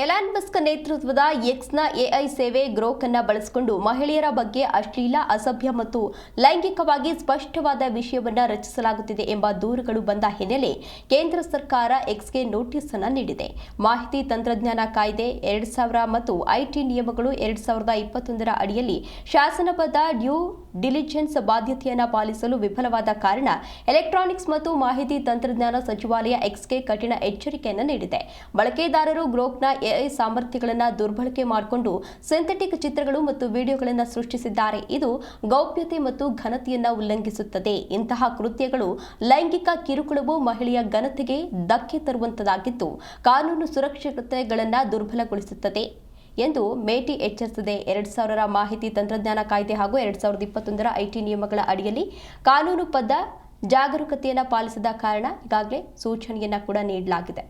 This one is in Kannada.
ಎಲಾನ್ ಮಸ್ಕ್ ನೇತೃತ್ವದ ಎಕ್ಸ್ನ ಎಐ ಸೇವೆ ಗ್ರೋಕ್ ಅನ್ನು ಬಳಸಿಕೊಂಡು ಮಹಿಳೆಯರ ಬಗ್ಗೆ ಅಶ್ಲೀಲ, ಅಸಭ್ಯ ಮತ್ತು ಲೈಂಗಿಕವಾಗಿ ಸ್ಪಷ್ಟವಾದ ವಿಷಯವನ್ನು ರಚಿಸಲಾಗುತ್ತಿದೆ ಎಂಬ ದೂರುಗಳು ಬಂದ ಹಿನ್ನೆಲೆ ಕೇಂದ್ರ ಸರ್ಕಾರ ಎಕ್ಸ್ಗೆ ನೋಟಿಸ್ ಅನ್ನು ನೀಡಿದೆ. ಮಾಹಿತಿ ತಂತ್ರಜ್ಞಾನ ಕಾಯ್ದೆ 2000 ಮತ್ತು ಐಟಿ ನಿಯಮಗಳು 2021ರ ಅಡಿಯಲ್ಲಿ ಶಾಸನಬದ್ಧ ಡ್ಯೂ ಡಿಲಿಜೆನ್ಸ್ ಬಾಧ್ಯತೆಯನ್ನು ಪಾಲಿಸಲು ವಿಫಲವಾದ ಕಾರಣ ಎಲೆಕ್ಟ್ರಾನಿಕ್ಸ್ ಮತ್ತು ಮಾಹಿತಿ ತಂತ್ರಜ್ಞಾನ ಸಚಿವಾಲಯ ಎಕ್ಸ್ಗೆ ಕಠಿಣ ಎಚ್ಚರಿಕೆಯನ್ನು ನೀಡಿದೆ. ಬಳಕೆದಾರರು ಗ್ರೋಕ್ನ ಎಐ ಸಾಮರ್ಥ್ಯಗಳನ್ನು ದುರ್ಬಳಕೆ ಮಾಡಿಕೊಂಡು ಸಿಂಥೆಟಿಕ್ ಚಿತ್ರಗಳು ಮತ್ತು ವಿಡಿಯೋಗಳನ್ನು ಸೃಷ್ಟಿಸಿದ್ದಾರೆ. ಇದು ಗೌಪ್ಯತೆ ಮತ್ತು ಘನತೆಯನ್ನು ಉಲ್ಲಂಘಿಸುತ್ತದೆ. ಇಂತಹ ಕೃತ್ಯಗಳು ಲೈಂಗಿಕ ಕಿರುಕುಳವು ಮಹಿಳೆಯ ಘನತೆಗೆ ಧಕ್ಕೆ ತರುವಂತದ್ದಾಗಿದ್ದು ಕಾನೂನು ಸುರಕ್ಷತೆಗಳನ್ನು ದುರ್ಬಲಗೊಳಿಸುತ್ತದೆ ಎಂದು ಮೇಟಿ ಎಚ್ಚರಿಸಿದೆ. 2000ರ ಮಾಹಿತಿ ತಂತ್ರಜ್ಞಾನ ಕಾಯ್ದೆ ಹಾಗೂ 2021ರ ಐಟಿ ನಿಯಮಗಳ ಅಡಿಯಲ್ಲಿ ಕಾನೂನುಬದ್ಧ ಜಾಗರೂಕತೆಯನ್ನು ಪಾಲಿಸದ ಕಾರಣ ಈಗಾಗಲೇ ಸೂಚನೆಯನ್ನ ಕೂಡ ನೀಡಲಾಗಿದೆ.